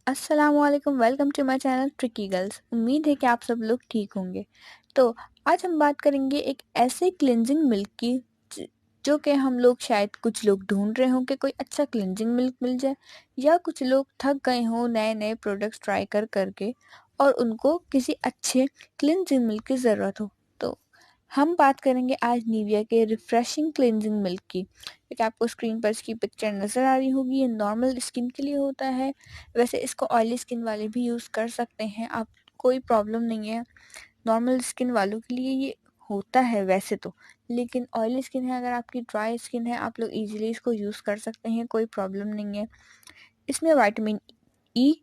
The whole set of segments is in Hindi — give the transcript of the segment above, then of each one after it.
अस्सलामुअलैकुम, welcome to my channel tricky girls. उम्मीद है कि आप सब लोग ठीक होंगे। तो आज हम बात करेंगे एक ऐसे क्लिनजिंग मिल्क की ज- जो कि हम लोग शायद कुछ लोग ढूंढ रहे हों कि कोई अच्छा क्लिनजिंग मिल्क मिल जाए, या कुछ लोग थक गए हों नए नए प्रोडक्ट्स ट्राई कर करके और उनको किसी अच्छे क्लिनजिंग मिल्क की ज़रूरत हो। तो हम बात करेंगे आज निविया के रिफ्रेशिंग क्लिनजिंग मिल्क की। क्योंकि आपको स्क्रीन पर इसकी पिक्चर नज़र आ रही होगी। ये नॉर्मल स्किन के लिए होता है। वैसे इसको ऑयली स्किन वाले भी यूज़ कर सकते हैं, आप कोई प्रॉब्लम नहीं है। नॉर्मल स्किन वालों के लिए ये होता है वैसे तो, लेकिन ऑयली स्किन है, अगर आपकी ड्राई स्किन है, आप लोग इजीली इसको यूज़ कर सकते हैं, कोई प्रॉब्लम नहीं है। इसमें विटामिन ई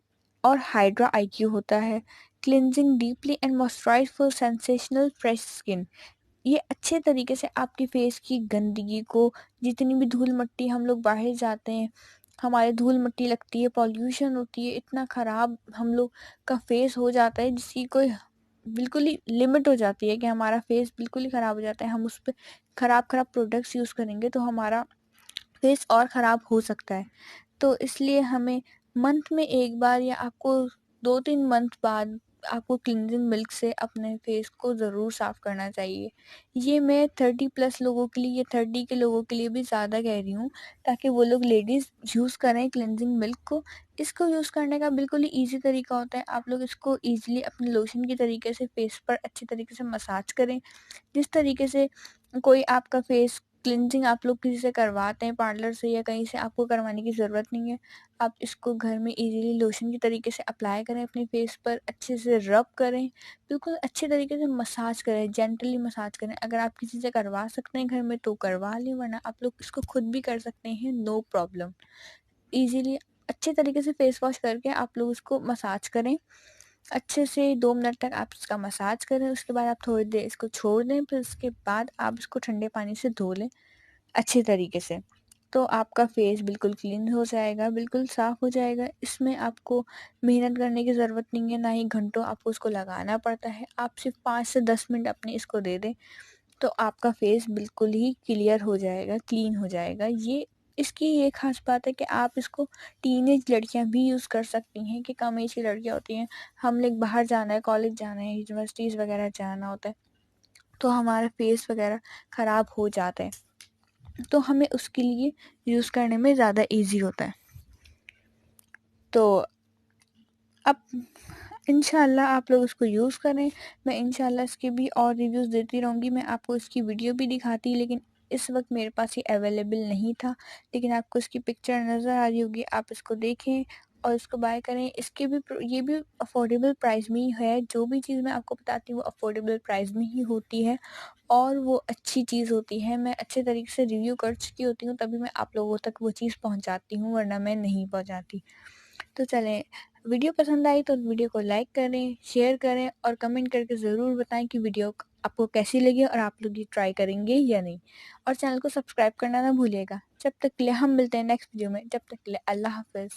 और हाइड्रा आईक्यू होता है। Cleansing deeply and moisturise for sensational fresh skin. ये अच्छे तरीके से आपकी फेस की गंदगी को, जितनी भी धूल मिट्टी, हम लोग बाहर जाते हैं, हमारे धूल मिट्टी लगती है, पॉल्यूशन होती है, इतना ख़राब हम लोग का फेस हो जाता है जिसकी कोई बिल्कुल ही लिमिट हो जाती है कि हमारा फेस बिल्कुल ही ख़राब हो जाता है। हम उस पर ख़राब ख़राब प्रोडक्ट्स यूज़ करेंगे तो हमारा फेस और ख़राब हो सकता है। तो इसलिए हमें मंथ में एक बार या आपको 2-3 मंथ बाद आपको क्लींजिंग मिल्क से अपने फेस को ज़रूर साफ़ करना चाहिए। ये मैं 30 प्लस लोगों के लिए या 30 के लोगों के लिए भी ज़्यादा कह रही हूँ, ताकि वो लोग लेडीज़ यूज़ करें क्लींजिंग मिल्क को। इसको यूज़ करने का बिल्कुल ही ईज़ी तरीका होता है। आप लोग इसको ईज़िली अपने लोशन के तरीके से फेस पर अच्छी तरीके से मसाज करें। जिस तरीके से कोई आपका फेस क्लिनजिंग आप लोग किसी से करवाते हैं, पार्लर से या कहीं से, आपको करवाने की ज़रूरत नहीं है। आप इसको घर में इजीली लोशन की तरीके से अप्लाई करें, अपने फेस पर अच्छे से रब करें, बिल्कुल अच्छे तरीके से मसाज करें, जेंटली मसाज करें। अगर आप किसी से करवा सकते हैं घर में तो करवा लें, वरना आप लोग इसको खुद भी कर सकते हैं, नो प्रॉब्लम। ईज़िली अच्छे तरीके से फेस वॉश करके आप लोग उसको मसाज करें। अच्छे से 2 मिनट तक आप इसका मसाज करें, उसके बाद आप थोड़ी देर इसको छोड़ दें, फिर उसके बाद आप इसको ठंडे पानी से धो लें अच्छे तरीके से। तो आपका फेस बिल्कुल क्लीन हो जाएगा, बिल्कुल साफ़ हो जाएगा। इसमें आपको मेहनत करने की ज़रूरत नहीं है, ना ही घंटों आपको उसको लगाना पड़ता है। आप सिर्फ 5 से 10 मिनट अपने इसको दे दें, तो आपका फेस बिल्कुल ही क्लियर हो जाएगा, क्लीन हो जाएगा। ये इसकी ये ख़ास बात है कि आप इसको टीनेज लड़कियां भी यूज़ कर सकती हैं, कि कम एज की लड़कियां होती हैं, हम लोग बाहर जाना है, कॉलेज जाना है, यूनिवर्सिटीज़ वगैरह जाना होता है, तो हमारा फेस वगैरह ख़राब हो जाता है, तो हमें उसके लिए यूज़ करने में ज़्यादा ईजी होता है। तो अब इंशाल्लाह आप लोग उसको यूज़ करें। मैं इंशाल्लाह इसके भी और रिव्यूज़ देती रहूँगी। मैं आपको इसकी वीडियो भी दिखाती, लेकिन इस वक्त मेरे पास ये अवेलेबल नहीं था। लेकिन आपको इसकी पिक्चर नज़र आ रही होगी, आप इसको देखें और इसको बाय करें। इसके भी ये भी अफोर्डेबल प्राइस में ही है। जो भी चीज़ मैं आपको बताती हूँ वो अफोर्डेबल प्राइस में ही होती है, और वो अच्छी चीज़ होती है। मैं अच्छे तरीके से रिव्यू कर चुकी होती हूँ, तभी मैं आप लोगों तक वो चीज़ पहुँचाती हूँ, वरना मैं नहीं पहुँचाती। तो चलें, वीडियो पसंद आई तो वीडियो को लाइक करें, शेयर करें और कमेंट करके ज़रूर बताएं कि वीडियो आपको कैसी लगी और आप लोग ये ट्राई करेंगे या नहीं। और चैनल को सब्सक्राइब करना ना भूलिएगा। जब तक के लिए हम मिलते हैं नेक्स्ट वीडियो में, जब तक के लिए अल्लाह हाफ़िज़।